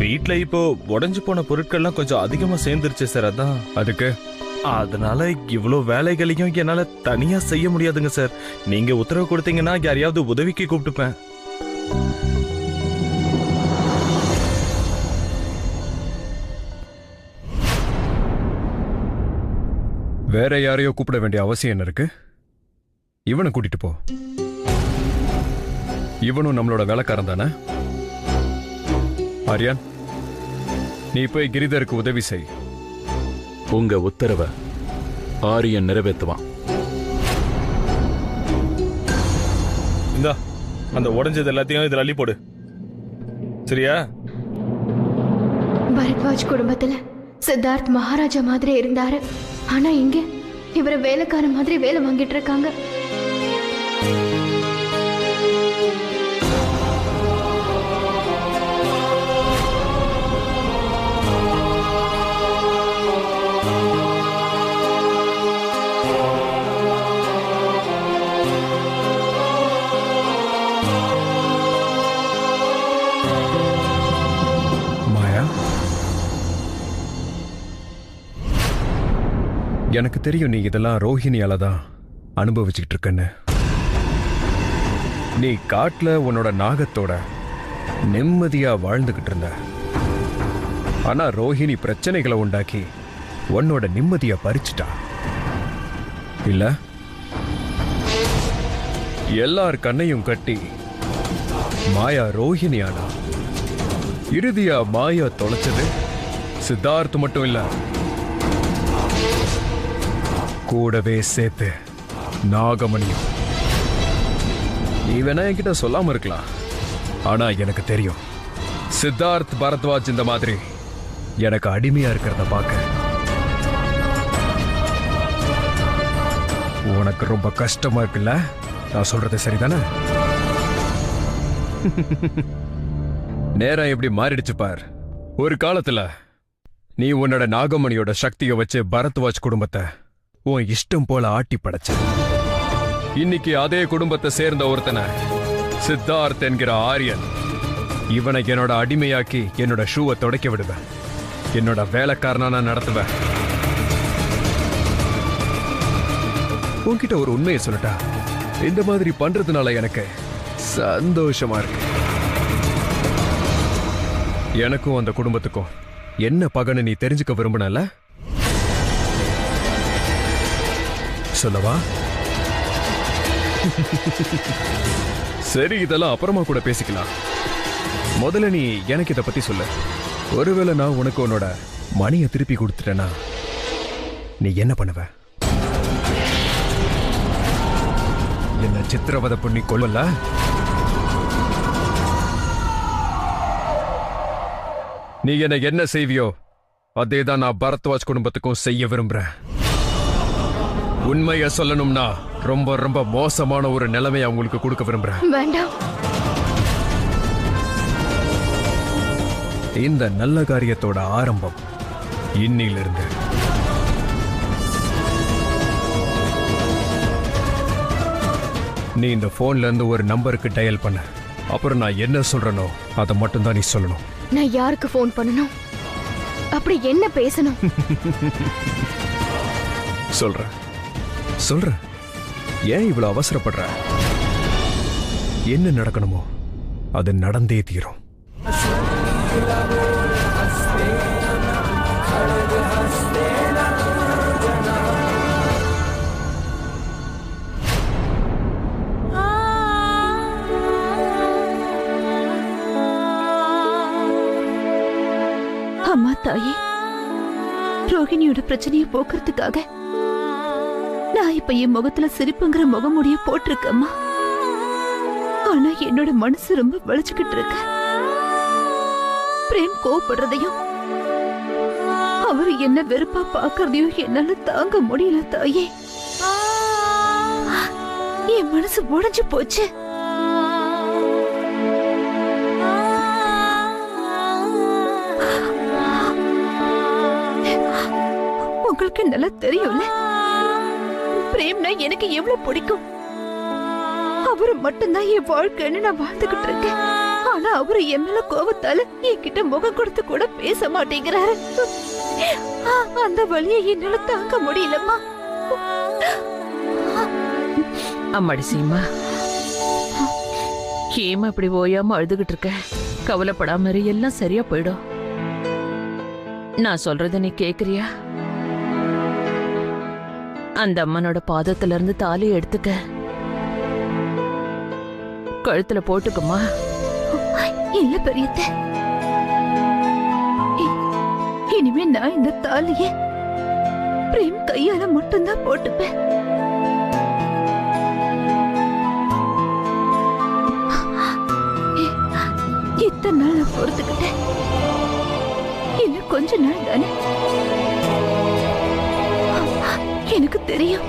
வீட்ல இப்போ உடைஞ்சு போன பொருட்கள்லாம் கொஞ்சம் அதிகமா சேர்ந்துருச்சு சார். அதான் அதுக்கு அதனால இவ்வளோ வேலைகளையும் என்னால தனியா செய்ய முடியாதுங்க சார். நீங்க உத்தரவு கொடுத்தீங்கன்னா யாரையாவது உதவிக்கு கூப்பிட்டுப்பேன். வேற யாரையோ கூப்பிட வேண்டிய அவசியம் என்ன இருக்கு? இவனை கூட்டிட்டு போ. இவனும் நம்மளோட வேலைக்காரன் தானே? ஆரியான், நீ போய் கிரிதருக்கு உதவி செய். உங்க உத்தரவை ஆரியன் நிறைவேற்றுவான். இந்தா அந்த உடைஞ்சது எல்லாத்தையும் இதில் அள்ளி போடு. சரியா? பரத்வாஜ் குடும்பத்துல சித்தார்த் மகாராஜா மாதிரி இருந்தாரு. ஆனா இங்க இவரை வேலைக்கார மாதிரி வேலை வாங்கிட்டு இருக்காங்க. எனக்கு தெரியும் நீ இதெல்லாம் ரோஹிணியால தான் அனுபவிச்சுக்கிட்டு இருக்கன்னு. நீ காட்டுல உன்னோட நாகத்தோட நிம்மதியா வாழ்ந்துகிட்டு இருந்த. ஆனா ரோஹிணி பிரச்சனைகளை உண்டாக்கி உன்னோட நிம்மதியை பறிச்சுட்டா இல்ல? எல்லார் கண்ணையும் கட்டி மாயா ரோஹிணியானா. இறுதியா மாயா தொலைச்சது சித்தார்த் மட்டும் இல்ல, கூடவே சேர்த்து நாகமணியும். நீ வேணா என்கிட்ட சொல்லாம இருக்கலாம், ஆனா எனக்கு தெரியும் சித்தார்த் பரத்வாஜ் இந்த மாதிரி எனக்கு அடிமையா இருக்கிறத பார்க்க உனக்கு ரொம்ப கஷ்டமா இருக்குல்ல? நான் சொல்றது சரிதானே? நேரம் எப்படி மாறிடுச்சு பார். ஒரு காலத்துல நீ உன்னோட நாகமணியோட சக்தியை வச்சு பரத்வாஜ் குடும்பத்தை உன் இஷ்டம் போல ஆட்டி படைச்ச. இன்னைக்கு அதே குடும்பத்தை சேர்ந்த ஒருத்தனை சித்தார்த் என்கிற ஆரியன், இவனை என்னோட அடிமையாக்கி என்னோட ஷூவை துடைக்க விடுவேன். என்னோட வேலைக்காரனா நான் நடத்துவேன். உன்கிட்ட ஒரு உண்மையை சொல்லட்டா? இந்த மாதிரி பண்றதுனால எனக்கு சந்தோஷமா இருக்கு. எனக்கும் அந்த குடும்பத்துக்கும் என்ன பகன்னு நீ தெரிஞ்சுக்க விரும்பினல? சொல்லவா? சரி, இதெல்லாம் அப்புறமா கூட பேசிக்கலாம். முதல்ல நீ எனக்கு இதை பத்தி சொல்லு. ஒருவேளை நான் உனக்கு உன்னோட மணியை திருப்பி கொடுத்துட்டேன்னா நீ என்ன பண்ணுவ? என்ன சித்திரவதை பண்ணி கொள்ளல? நீ என்ன செய்வியோ அதேதான் நான் பரத்வாஜ் குடும்பத்துக்கும் செய்ய விரும்புறேன். உண்மையை சொல்லணும்னா ரொம்ப ரொம்ப மோசமான ஒரு நிலைமையை அவங்களுக்கு கொடுக்க விரும்புறேன். வேண்டாம். இந்த நல்ல காரியத்தோட ஆரம்பம் இன்னிலிருந்து. நீ இந்த போன்ல இருந்து ஒரு நம்பருக்கு டயல் பண்ண. அப்புறம் நான் என்ன சொல்றேனோ அதை மட்டும் தான் நீ சொல்லணும். நான் யாருக்கு போன் பண்ணணும்? அப்படி என்ன பேசணும்? சொல்றேன். ஏன் இவ்வளவு அவசரப்படுற? என்ன நடக்கணுமோ அது நடந்தே தீரும். அம்மா தாயே, ரோஹிணியோட பிரச்சனையை போக்குறதுக்காக நான் இப்ப என் முகத்துல சிரிப்புங்கிற முகமுடிய போட்டிருக்கம்மா. ஆனா என்னோட மனசு ரொம்ப வலிச்சுக்கிட்டு இருக்கு. பிரேம் கோபப்படுறதையும் அவரு என்ன வெறுப்பா பாக்குறதையும் என்னால தாங்க முடியல தாயே. என் மனசு உடைஞ்சு போச்சு. உங்களுக்கு நல்லா தெரியும்ல பிரேம்னா எனக்கு எவ்வளவு பிடிக்கும். அவரு மட்டும்தான் என் வாழ்க்கைன்னு நான் வாழ்ந்துகிட்டு இருக்கேன். ஆனா அவரு என் மேல கோவத்தால என்கிட்ட முகம் கொடுத்து கூட பேச மாட்டேங்கிறாரு. அந்த வழியை என்னால தாங்க முடியலம்மா. அம்மாடி சீமா, ஏமா இப்படி ஓயாம அழுதுகிட்டு இருக்க? கவலைப்படாம இரு, எல்லாம் சரியா போயிடும். நான் சொல்றத நீ கேக்குறியா? அந்த அம்மனோட பாதத்துல இருந்து தாலி எடுத்துக்க, கழுத்துல போட்டுக்குமா. இல்ல பெரியத்த, இனிமே நான் இந்த தாலிய பிரேம் கையால மட்டும்தான் போட்டுப்பேன். இத்தனை நாள் நான் பொறுத்துக்கிட்டேன், இன்னும் கொஞ்ச நாள் தானே. எனக்கு தெரியும்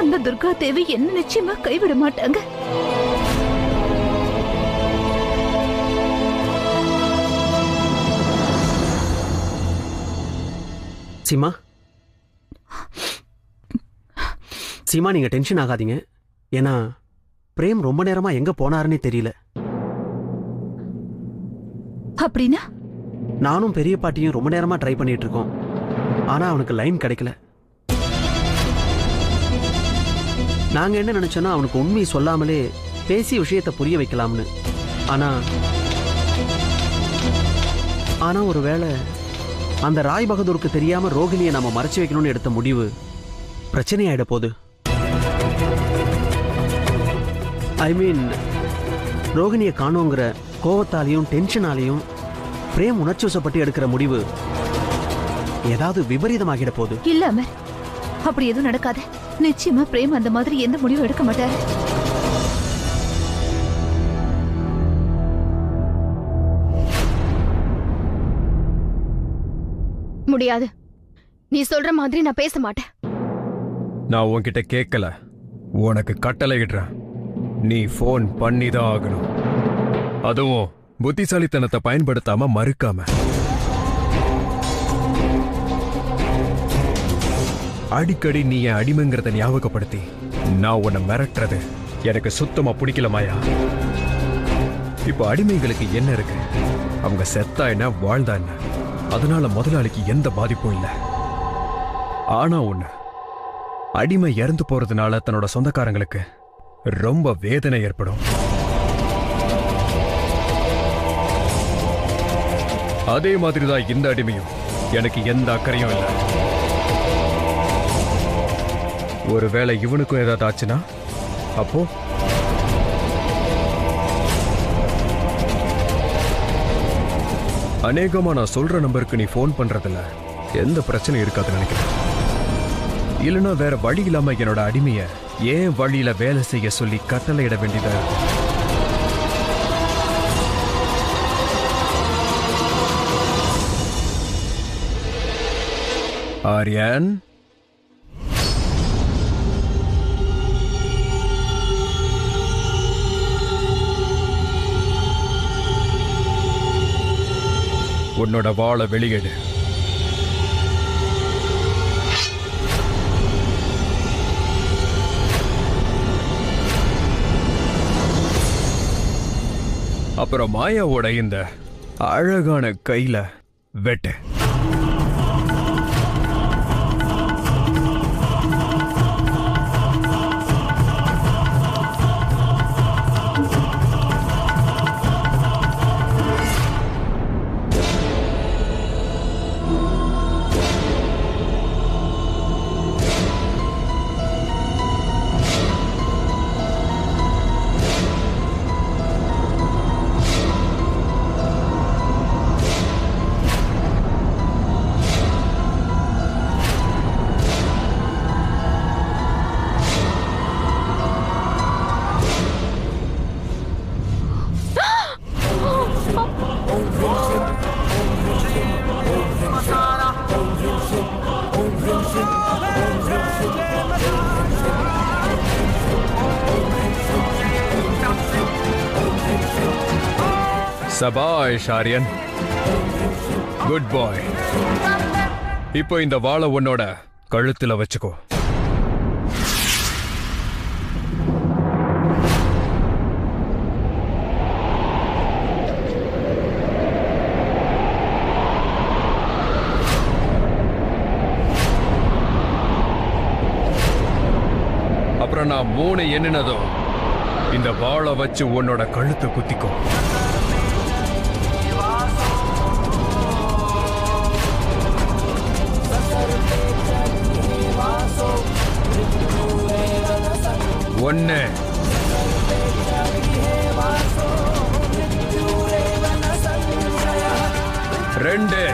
அந்த துர்கா தேவி என்ன நிச்சயமா கைவிட மாட்டாங்க. சீமா, சீமா நீங்க டென்ஷன் ஆகாதீங்க. ஏன்னா பிரேம் ரொம்ப நேரமா எங்க போனாருன்னே தெரியல. அப்படின்னா நானும் பெரிய பாட்டியும் ரொம்ப நேரமா ட்ரை பண்ணிட்டு இருக்கோம். ஆனா அவனுக்கு லைன் கிடைக்கல. நாங்க என்ன நினைச்சோன்னா அவனுக்கு உண்மையை சொல்லாமலே பேசி விஷயத்தை புரிய வைக்கலாம்னு. ஆனா ஒருவேளை அந்த ராய் பகதூருக்கு தெரியாம ரோகிணியை நாம மறைச்சு வைக்கணும்னு எடுத்த முடிவு பிரச்சனையாயிட போகுது. ஐ மீன், ரோகிணியை காணோங்கிற கோவத்தாலையும் டென்ஷனாலையும் பிரேம் உணர்ச்சி வசப்பட்டு எடுக்கிற முடிவு ஏதாவது விபரீதமாகிட போகுது. இல்ல அமர், அப்படி எதுவும் நடக்காது. நிச்சயமா பிரேம் அந்த மாதிரி எந்த முடிவும் எடுக்க மாட்டாரு. முடியாது. நீ சொல்ற மாதிரி நான் பேச மாட்டேன். நான் உன்கிட்ட கேட்கல, உனக்கு கட்டளை இடுறேன். நீ போன் பண்ணிதான் ஆகணும். அதுவும் புத்திசாலித்தனத்தை பயன்படுத்தாம மறுக்காம. அடிக்கடி நீ என் அடிமைங்கிறத ஞாபகப்படுத்தி நான் உன்னை மிரட்டுறது எனக்கு சுத்தமா பிடிக்கல மாயா. இப்போ அடிமைகளுக்கு என்ன இருக்கு? அவங்க செத்தா என்ன, வாழ்ந்தா என்ன? அதனால முதலாளிக்கு எந்த பாதிப்பும் இல்லை. ஆனா ஒண்ணு, அடிமை இறந்து போறதுனால தன்னோட சொந்தக்காரங்களுக்கு ரொம்ப வேதனை ஏற்படும். அதே மாதிரிதான் இந்த அடிமையும். எனக்கு எந்த அக்கறையும் இல்லை. ஒருவேளை இவனுக்கும் ஏதாவது ஆச்சுன்னா அப்போ அநேகமா நான் சொல்ற நம்பருக்கு நீ போன் பண்றதுல எந்த பிரச்சனையும் இருக்காதுன்னு நினைக்கிறேன். இல்லைன்னா வேற வழி இல்லாம என்னோட அடிமைய ஏன் வழியில வேலை செய்ய சொல்லி கட்டளையிட வேண்டியதா இருக்கு. ஆரியன், உன்னோட வாளை வெளியேடு. அப்புறம் மாயாவோட இந்த அழகான கையில வெட்டு. சபாஷ் ஆரியன், குட் பாய். இப்போ இந்த வாளை உன்னோட கழுத்துல வச்சுக்கோ. நான் 3 எண்ணினதும் இந்த வாளை வச்சு உன்னோட கழுத்தை குத்திக்கும். ஒன்னு, 2,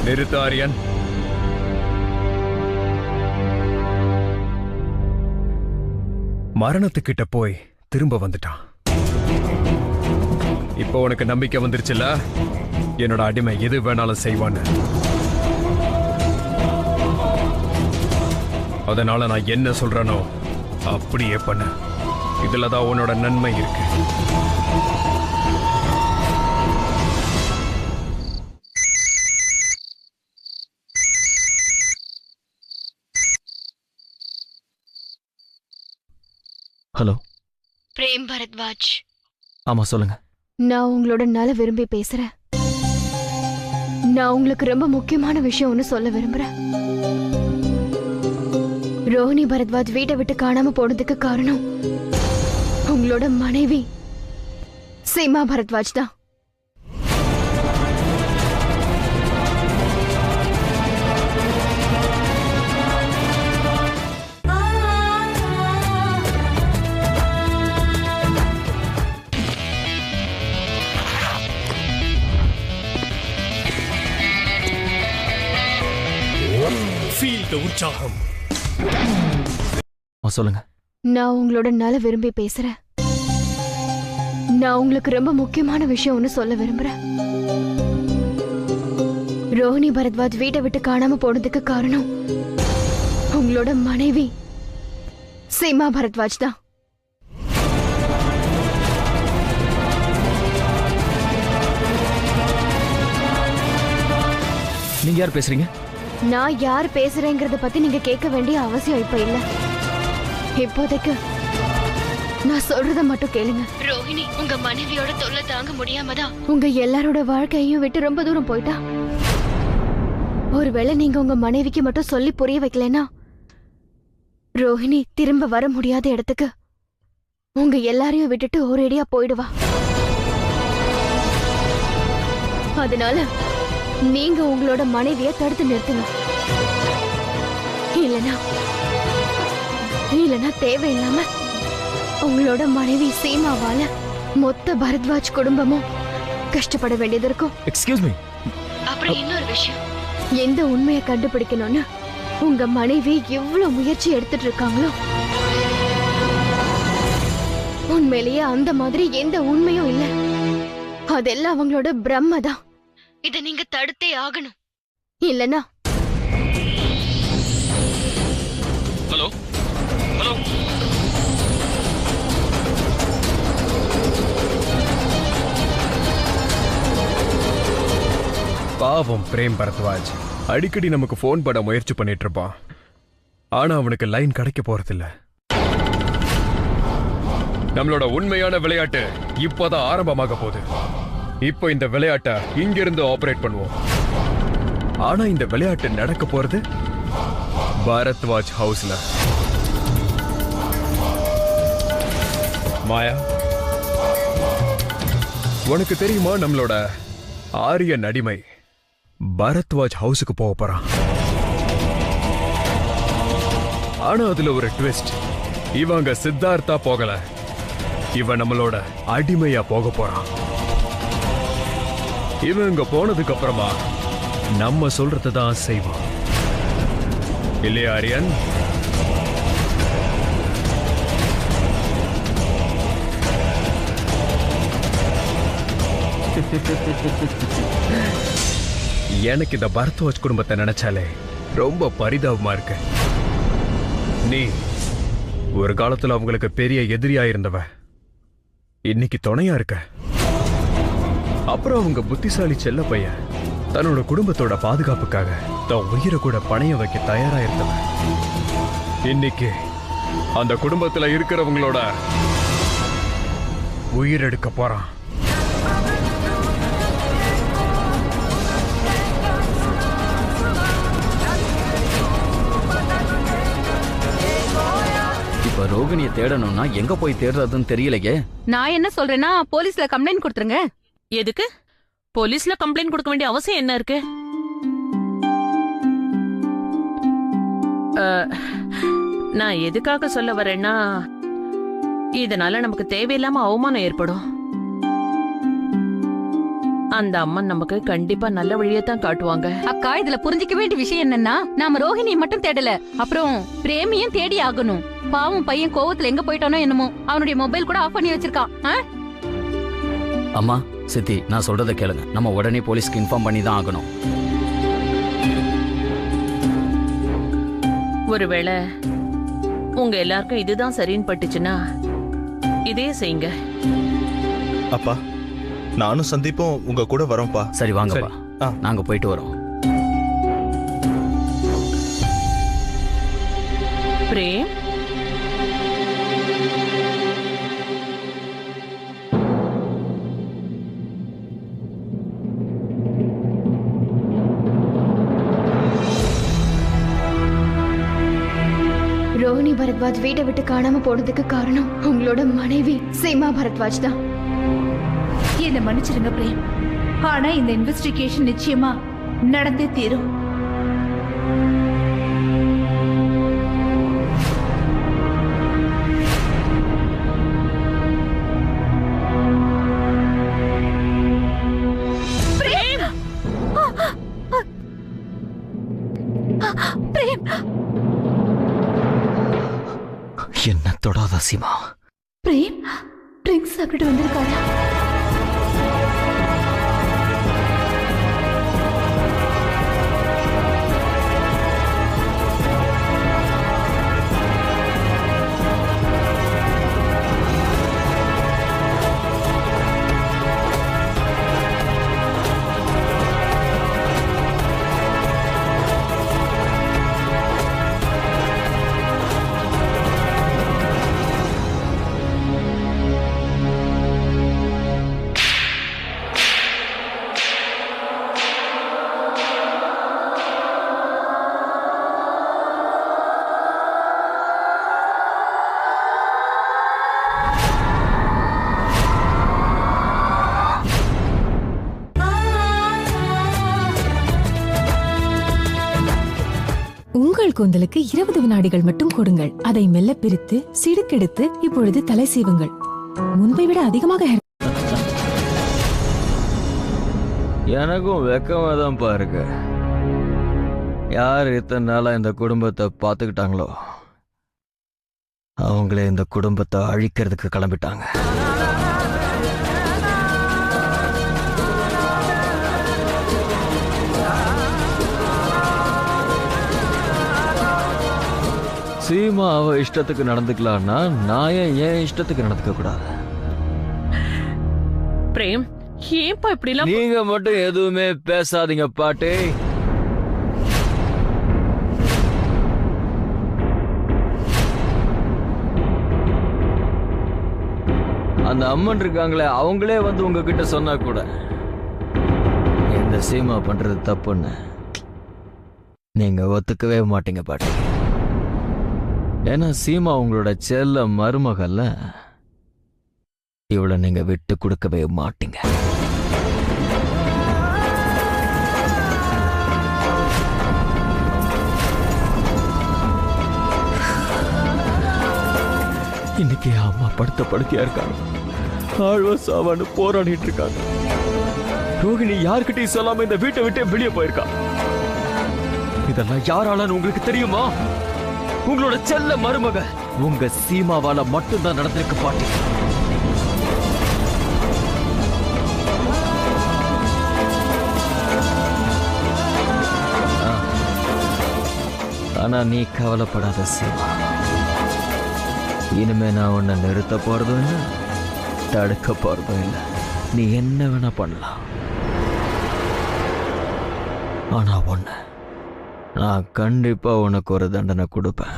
'நிறுத்து ஆரியன். மரணத்துக்கிட்ட போய் திரும்ப வந்துட்டான். இப்போ உனக்கு நம்பிக்கை வந்துருச்சுல்ல, என்னோட அடிமை எது வேணாலும் செய்வான்னு. அதனால நான் என்ன சொல்றேனோ அப்படியே பண்ண. இதுலதான் உன்னோட நன்மை இருக்கு. ஹலோ, பிரேம் பரத்வாஜ். ஆமா சொல்லுங்க. நான் உங்களோட நல விரும்பி பேசுறேன். நான் உங்களுக்கு ரொம்ப முக்கியமான விஷயம் ஒன்று சொல்ல விரும்புறேன். ரோஹிணி பரத்வாஜ் வீட்டை விட்டு காணாம போனதுக்கு காரணம் உங்களோட மனைவி சீமா பரத்வாஜ் தான். உற்சாகம். சொல்லுங்க. நான் உங்களோட நல விரும்பி பேசுறேன். நான் உங்களுக்கு ரொம்ப முக்கியமான விஷயம் ஒன்று சொல்ல விரும்புறேன். ரோஹிணி பரத்வாஜ் வீட்டை விட்டு காணாம போனதுக்கு காரணம் உங்களோட மனைவி சீமா பரத்வாஜ் தான். நீங்க யார் பேசுறீங்க? நான் யார் பேசுறேங்கிறத பத்தி நீங்க கேட்க வேண்டிய அவசியம் இப்ப இல்ல. இப்போதைக்கு நான் சொல்றத மட்டும் கேளுங்க. ரோஹிணி உங்க மனைவியோட தொல்லை தாங்க முடியாமதான் உங்க எல்லாரோட வாழ்க்கையும் விட்டு ரொம்ப தூரம் போயிட்டா. ஒருவேளை நீங்க உங்க மனைவிக்கு மட்டும் சொல்லி புரிய வைக்கலனா ரோஹிணி திரும்ப வர முடியாத இடத்துக்கு உங்க எல்லாரையும் விட்டுட்டு ஒரேடியா போயிடுவா. அதனால நீங்க உங்களோட மனைவியை தடுத்து நிறுத்துங்க. இல்லனா தேவையில்லாம உங்களோட மனைவி சீமாவால மொத்த பரத்வாஜ் குடும்பமும் கஷ்டப்பட வேண்டியது இருக்கும். Excuse me. அப்புறம் இன்னொரு விஷயம், எந்த உண்மையை கண்டுபிடிக்கணும்னு உங்க மனைவி எவ்வளவு முயற்சி எடுத்துட்டு இருக்காங்களோ உண்மையிலேயே அந்த மாதிரி எந்த உண்மையும் இல்ல. அதெல்லாம் அவங்களோட பிரம்ம தான். இத நீங்க தடுத்தே ஆகணும். இல்லனா ஹலோ ஹலோ பாவம் பிரேம் பரத்வாஜ் அடிக்கடி நமக்கு போன் பண்ண முயற்சி பண்ணிட்டு இருப்பான். ஆனா அவனுக்கு லைன் கிடைக்க போறதில்ல. நம்மளோட உண்மையான விளையாட்டு இப்பதான் ஆரம்பமாக போகுது. இப்போ இந்த விளையாட்டை இங்கிருந்து ஆபரேட் பண்ணுவோம். ஆனா இந்த விளையாட்டு நடக்க போறது பரத்வாஜ் ஹவுஸ்ல. மாயா, உனக்கு தெரியுமா நம்மளோட ஆரியன் அடிமை பரத்வாஜ் ஹவுஸுக்கு போக போறான். ஆனா அதுல ஒரு ட்விஸ்ட். இவங்க சித்தார்த்தா போகல, இவன் நம்மளோட அடிமையா போக போறான். இவங்க போனதுக்கு அப்புறமா நம்ம சொல்றதுதான் செய்வான். இல்லையா ஆரியன்? எனக்கு இந்த பரத்வாஜ் குடும்பத்தை நினைச்சாலே ரொம்ப பரிதாபமா இருக்கு. நீ ஒரு காலத்துல அவங்களுக்கு பெரிய எதிரியா இருந்தவ, இன்னைக்கு துணையா இருக்க. அப்புறம் அவங்க புத்திசாலி செல்ல பையன் தன்னோட குடும்பத்தோட பாதுகாப்புக்காக தன் உயிரை கூட பணைய வைக்க தயாரா இருந்தவன் இன்னைக்கு அந்த குடும்பத்துல இருக்கிறவங்களோட உயிர் எடுக்க போறான். இப்ப ரோகிணியை தேடணும்னா எங்க போய் தேடுறதுன்னு தெரியலையே. நான் என்ன சொல்றேன்னா போலீஸ்ல கம்ப்ளைண்ட் கொடுத்துருங்க. எதுக்கு போலீஸ்ல கம்ப்ளைண்ட் கொடுக்க வேண்டிய அவசியம் என்ன இருக்கு? நான் எதுக்காக சொல்ல வரேன்னா, இதனால நமக்கு தேவையில்லாம அவமானம் ஏற்படும். அந்த அம்மன் நமக்கு கண்டிப்பா நல்ல வழியத்தான் காட்டுவாங்க. அக்கா, இதுல புரிஞ்சிக்க வேண்டிய விஷயம் என்னன்னா, நாம ரோஹிணியை மட்டும் தேடல, அப்புறம் பிரேமியும் தேடி ஆகணும். பாவம் பையன் கோவத்துல எங்க போயிட்டானோ என்னமோ, அவனுடைய மொபைல் கூட ஆஃப் பண்ணி வச்சிருக்கான். அம்மா, சித்தி, நான் சொல்றத கேளுங்க. நம்ம உடனே போலீஸ்க்கு இன்ஃபார்ம் பண்ணி தான் ஆகணும். ஒருவேளை உங்க எல்லாருக்கும் இதுதான் சரின்னு பட்டுச்சுன்னா இதே செய்யுங்க. அப்பா, நானும் சந்தீப்பும் உங்க கூட வரோம்ப்பா. சரி வாங்கப்பா, நாங்க போயிட்டு வரோம். பிரேம், ரோஹிணி பரத்வாஜ் வீட்டை விட்டு காணாம போனதுக்கு காரணம் உங்களோட மனைவி சீமா பரத்வாஜ் தான். என்ன மன்னிச்சிருங்க பிரேம், ஆனா இந்த இன்வெஸ்டிகேஷன் நிச்சயமா நடந்தே தீரும். என்ன தொடாத சீமா. பிரேம் ட்ரிங்க்ஸ் சாப்பிட்டு வந்திருக்காரா? உங்கள் கூந்தலுக்கு 20 வினாடிகள் மட்டும் கொடுங்கள். அதை மெல்ல பிரித்து சிடுக்கெடுத்து இப்பொழுது தலை சீவுங்கள். முன்பை விட அதிகமாக எனக்கும் வெக்கமா தான் பாருங்க. யார் இத்தனை நாளா இந்த குடும்பத்தை பார்த்துக்கிட்டாங்களோ அவங்களே இந்த குடும்பத்தை அழிக்கிறதுக்கு கிளம்பிட்டாங்க. சீமா அவ இஷ்டத்துக்கு நடந்துக்கலாம்னா நான் ஏன் இஷ்டத்துக்கு நடந்துக்க கூடாது? பிரேம், ஏன்பா இப்படி எல்லாம்? நீங்க மட்டும் எதுவுமே பேசாதீங்க பாட்டி. அந்த அம்மன் இருக்காங்களே, அவங்களே வந்து உங்ககிட்ட சொன்னா கூட இந்த சீமா பண்றது தப்புன்னு நீங்க ஒத்துக்கவே மாட்டீங்க பாட்டி. ஏன்னா சீமா உங்களோட செல்ல மருமகல்ல, இவளை நீங்க விட்டு கொடுக்கவே மாட்டீங்க. இன்னைக்கு அம்மா படுத்த படுக்கையா இருக்காங்க. ஆழ்வா சாவான்னு போராடிட்டு இருக்காங்க. ரோகிணி யார்கிட்டயும் சொல்லாம இந்த வீட்டை விட்டே வெளியே போயிருக்கா. இதெல்லாம் யாராலன்னு உங்களுக்கு தெரியுமா? உங்களோட செல்ல மருமக உங்க சீமாவால மட்டும்தான் நடந்திருக்கு பாட்டி. ஆனா நீ கவலைப்படாத சீமா. இனிமே நான் உன்னை நிறுத்த போறதும் இல்லை, தடுக்க போறதும் இல்லை. நீ என்ன வேணா பண்ணலாம். ஆனா ஒண்ணு, நான் கண்டிப்பா உனக்கு ஒரு தண்டனை கொடுப்பேன்.